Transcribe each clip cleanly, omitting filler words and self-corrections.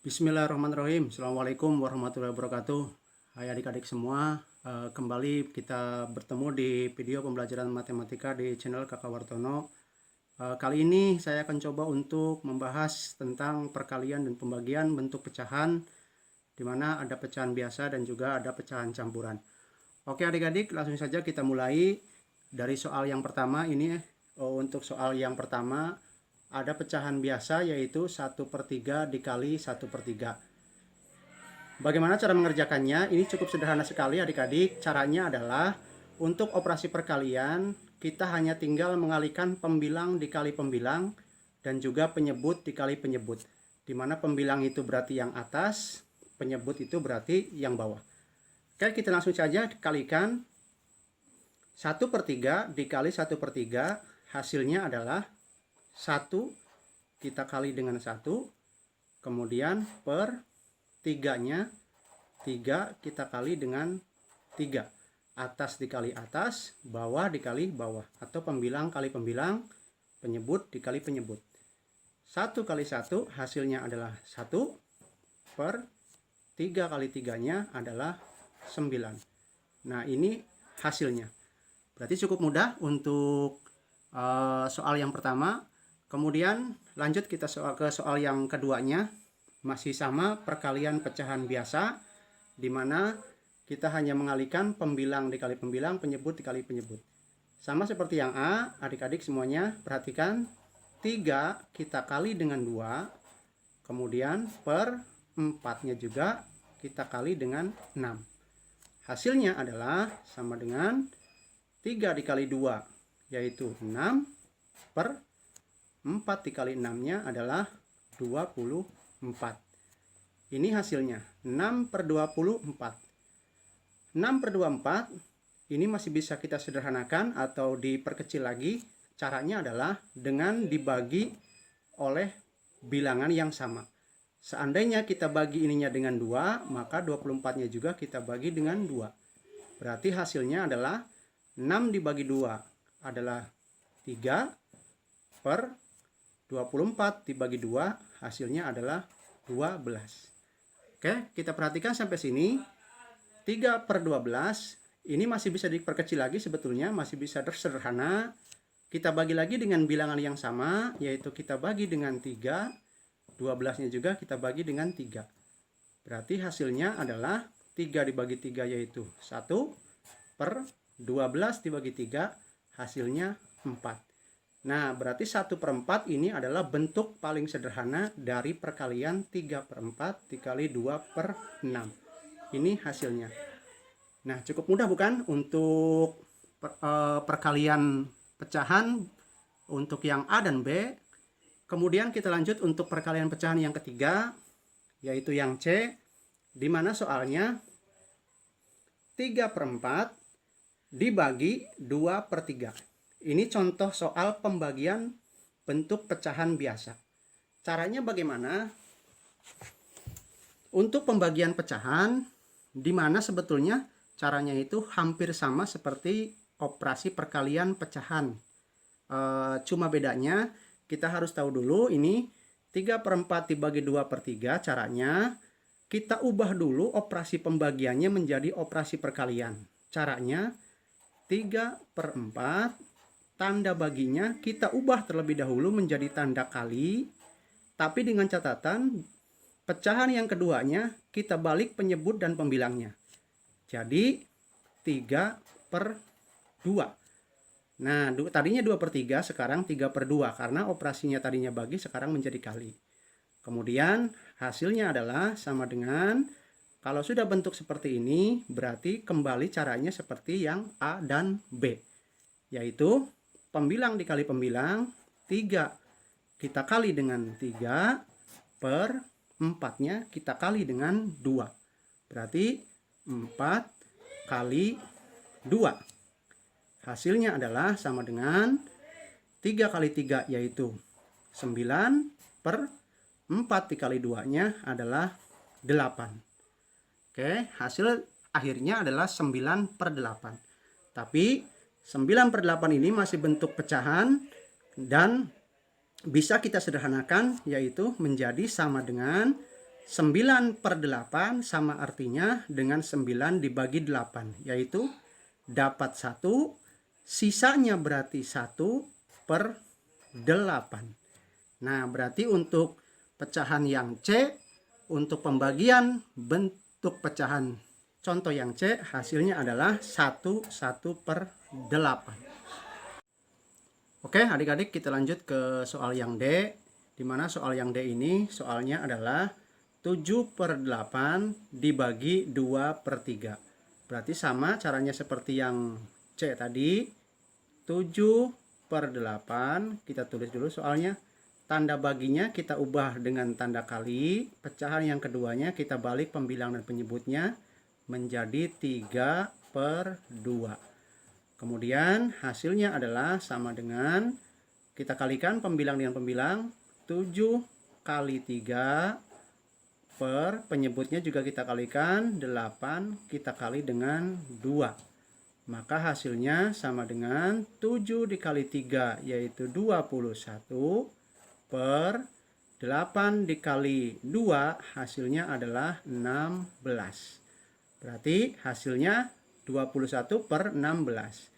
Bismillahirrahmanirrahim. Assalamualaikum warahmatullahi wabarakatuh. Hai adik-adik semua, kembali kita bertemu di video pembelajaran matematika di channel Kakak Wartono. Kali ini saya akan coba untuk membahas tentang perkalian dan pembagian bentuk pecahan, di mana ada pecahan biasa dan juga ada pecahan campuran. Oke adik-adik, langsung saja kita mulai dari soal yang pertama ini. Untuk soal yang pertama, ada pecahan biasa yaitu 1/3 dikali 1/3. Bagaimana cara mengerjakannya? Ini cukup sederhana sekali adik-adik. Caranya adalah untuk operasi perkalian kita hanya tinggal mengalihkan pembilang dikali pembilang dan juga penyebut dikali penyebut. Dimana pembilang itu berarti yang atas, penyebut itu berarti yang bawah. Oke, kita langsung saja kalikan. 1/3 dikali 1/3 hasilnya adalah 1 kita kali dengan 1, kemudian per 3-nya 3 kita kali dengan 3, atas dikali atas, bawah dikali bawah, atau pembilang kali pembilang, penyebut dikali penyebut. 1 kali 1 hasilnya adalah 1, per 3 kali 3-nya adalah 9. Nah ini hasilnya. Berarti cukup mudah untuk soal yang pertama. Kemudian lanjut kita ke soal yang keduanya. Masih sama perkalian pecahan biasa, di mana kita hanya mengalihkan pembilang dikali pembilang, penyebut dikali penyebut. Sama seperti yang A, adik-adik semuanya perhatikan. 3 kita kali dengan 2, kemudian per 4-nya juga kita kali dengan 6. Hasilnya adalah sama dengan 3 dikali 2 yaitu 6, per 4 dikali 6-nya adalah 24. Ini hasilnya 6/24. 6/24 ini masih bisa kita sederhanakan atau diperkecil lagi. Caranya adalah dengan dibagi oleh bilangan yang sama. Seandainya kita bagi ininya dengan 2, maka 24-nya juga kita bagi dengan 2. Berarti hasilnya adalah 6 dibagi 2 adalah 3, per 24 dibagi 2 hasilnya adalah 12. Oke, kita perhatikan sampai sini. 3/12 ini masih bisa diperkecil lagi sebetulnya, masih bisa sederhana. Kita bagi lagi dengan bilangan yang sama, yaitu kita bagi dengan 3, 12-nya juga kita bagi dengan 3. Berarti hasilnya adalah 3 dibagi 3 yaitu 1, per 12 dibagi 3 hasilnya 4. Nah, berarti 1/4 ini adalah bentuk paling sederhana dari perkalian 3/4 dikali 2/6. Ini hasilnya. Nah, cukup mudah bukan untuk perkalian pecahan untuk yang A dan B. Kemudian kita lanjut untuk perkalian pecahan yang ketiga, yaitu yang C, di mana soalnya 3/4 dibagi 2/3. Ini contoh soal pembagian bentuk pecahan biasa. Caranya bagaimana? Untuk pembagian pecahan, di mana sebetulnya caranya itu hampir sama seperti operasi perkalian pecahan. Cuma bedanya kita harus tahu dulu ini 3/4 dibagi 2/3 caranya. Kita ubah dulu operasi pembagiannya menjadi operasi perkalian. Caranya 3/4 tanda baginya kita ubah terlebih dahulu menjadi tanda kali, tapi dengan catatan pecahan yang keduanya kita balik penyebut dan pembilangnya. Jadi 3/2. Nah, tadinya 2/3, sekarang 3/2 karena operasinya tadinya bagi, sekarang menjadi kali. Kemudian hasilnya adalah sama dengan, kalau sudah bentuk seperti ini berarti kembali caranya seperti yang A dan B, yaitu pembilang dikali pembilang, 3 kita kali dengan 3, per 4-nya kita kali dengan 2. Berarti 4 kali 2. Hasilnya adalah sama dengan 3 kali 3 yaitu 9, per 4 dikali 2-nya adalah 8. Oke, hasil akhirnya adalah 9/8. Tapi 9/8 ini masih bentuk pecahan dan bisa kita sederhanakan, yaitu menjadi sama dengan 9/8 sama artinya dengan 9 dibagi 8, yaitu dapat 1, sisanya berarti 1/8. Nah, berarti untuk pecahan yang C, untuk pembagian bentuk pecahan contoh yang C, hasilnya adalah 1/8. Oke, adik-adik, kita lanjut ke soal yang D, di mana soal yang D ini soalnya adalah 7/8 dibagi 2/3. Berarti sama caranya seperti yang C tadi. 7/8 kita tulis dulu soalnya. Tanda baginya kita ubah dengan tanda kali. Pecahan yang keduanya kita balik pembilang dan penyebutnya menjadi 3/2. Kemudian hasilnya adalah sama dengan, kita kalikan pembilang dengan pembilang, 7 kali 3 per penyebutnya juga kita kalikan 8 kita kali dengan 2. Maka hasilnya sama dengan 7 dikali 3 yaitu 21 per 8 dikali 2 hasilnya adalah 16. Berarti hasilnya 21/16.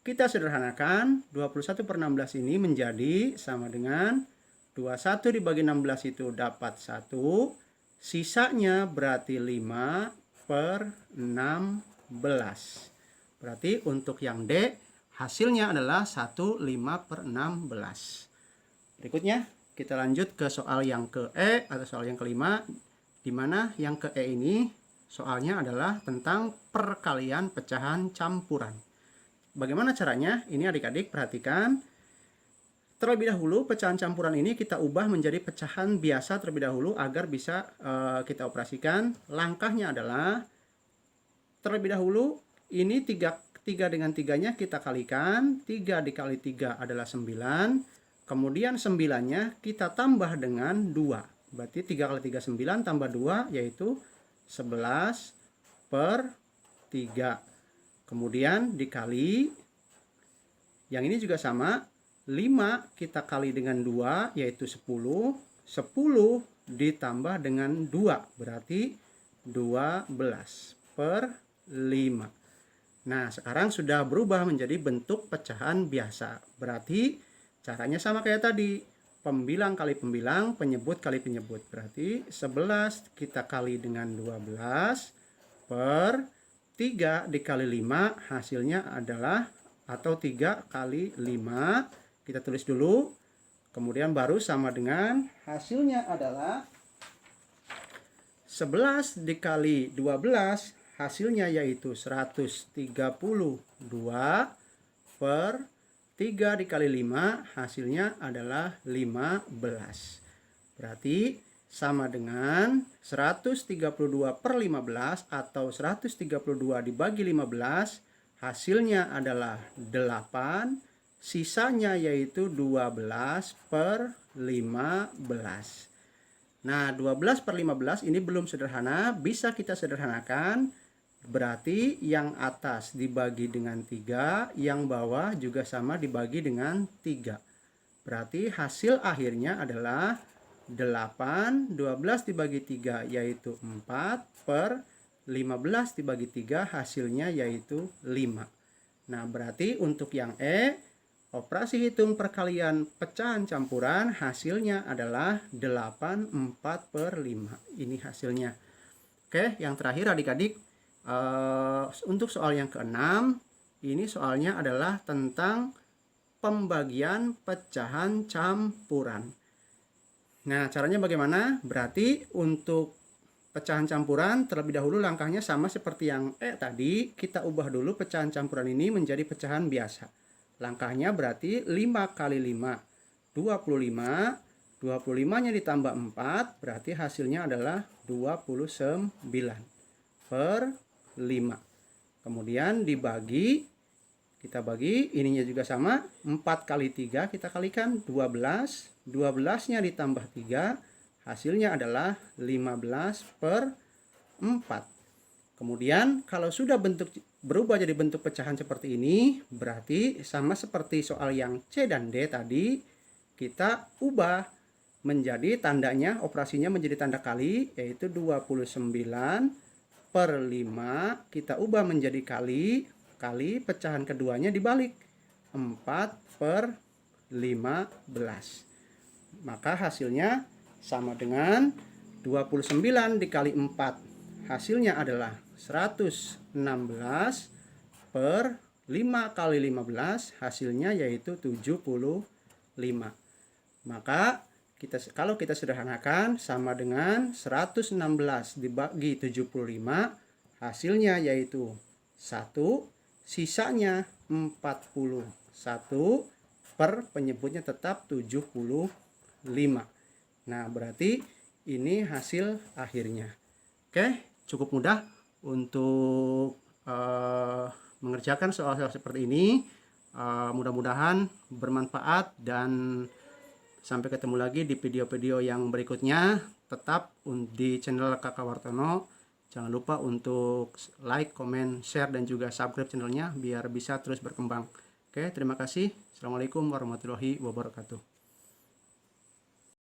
Kita sederhanakan, 21/16 ini menjadi sama dengan 21 dibagi 16 itu dapat 1. Sisanya berarti 5/16. Berarti untuk yang D hasilnya adalah 1/5/16. Berikutnya kita lanjut ke soal yang ke E atau soal yang kelima, di mana yang ke E ini soalnya adalah tentang perkalian pecahan campuran. Bagaimana caranya? Ini adik-adik perhatikan. Terlebih dahulu pecahan campuran ini kita ubah menjadi pecahan biasa terlebih dahulu agar bisa kita operasikan. Langkahnya adalah terlebih dahulu ini 3 dengan 3-nya kita kalikan. 3 dikali 3 adalah 9. Kemudian 9-nya kita tambah dengan 2. Berarti 3 kali 3 9 tambah 2 yaitu 11/3. Kemudian dikali, yang ini juga sama, 5 kita kali dengan 2 yaitu 10. 10 ditambah dengan 2 berarti 12/5. Nah, sekarang sudah berubah menjadi bentuk pecahan biasa. Berarti caranya sama kayak tadi. Pembilang kali pembilang, penyebut kali penyebut. Berarti 11 kita kali dengan 12 per 3 dikali 5 hasilnya adalah, atau 3 kali 5. Kita tulis dulu. Kemudian baru sama dengan hasilnya adalah 11 dikali 12 hasilnya yaitu 132 per 3 dikali 5 hasilnya adalah 15. Berarti sama dengan 132/15 atau 132 dibagi 15 hasilnya adalah 8. Sisanya yaitu 12/15. Nah, 12/15 ini belum sederhana, bisa kita sederhanakan. Berarti yang atas dibagi dengan 3, yang bawah juga sama dibagi dengan 3. Berarti hasil akhirnya adalah 8, 12 dibagi 3 yaitu 4 per 15 dibagi 3 hasilnya yaitu 5. Nah, berarti untuk yang E, operasi hitung perkalian pecahan campuran hasilnya adalah 8/4/5. Ini hasilnya. Oke, yang terakhir adik-adik, untuk soal yang ke-6, ini soalnya adalah tentang pembagian pecahan campuran. Nah, caranya bagaimana? Berarti untuk pecahan campuran terlebih dahulu langkahnya sama seperti yang tadi. Kita ubah dulu pecahan campuran ini menjadi pecahan biasa. Langkahnya berarti 5 kali 5, 25. 25-nya ditambah 4, berarti hasilnya adalah 29 per 5. Kemudian dibagi, kita bagi, ininya juga sama, 4 kali 3 kita kalikan 12. 12-nya ditambah 3, hasilnya adalah 15/4. Kemudian kalau sudah berubah jadi bentuk pecahan seperti ini, berarti sama seperti soal yang C dan D tadi, kita ubah menjadi tandanya, operasinya menjadi tanda kali, yaitu 29 per 5 kita ubah menjadi kali pecahan keduanya dibalik, 4 per 15. Maka hasilnya sama dengan 29 dikali 4. Hasilnya adalah 116 per 5 kali 15, hasilnya yaitu 75. Maka kalau kita sederhanakan sama dengan 116 dibagi 75, hasilnya yaitu 1, sisanya 41, per penyebutnya tetap 75. Nah, berarti ini hasil akhirnya. Oke, cukup mudah untuk mengerjakan soal-soal seperti ini. Mudah-mudahan bermanfaat, dan sampai ketemu lagi di video-video yang berikutnya. Tetap di channel Kakak Wartono. Jangan lupa untuk like, comment, share, dan juga subscribe channelnya biar bisa terus berkembang. Oke, terima kasih. Assalamualaikum warahmatullahi wabarakatuh.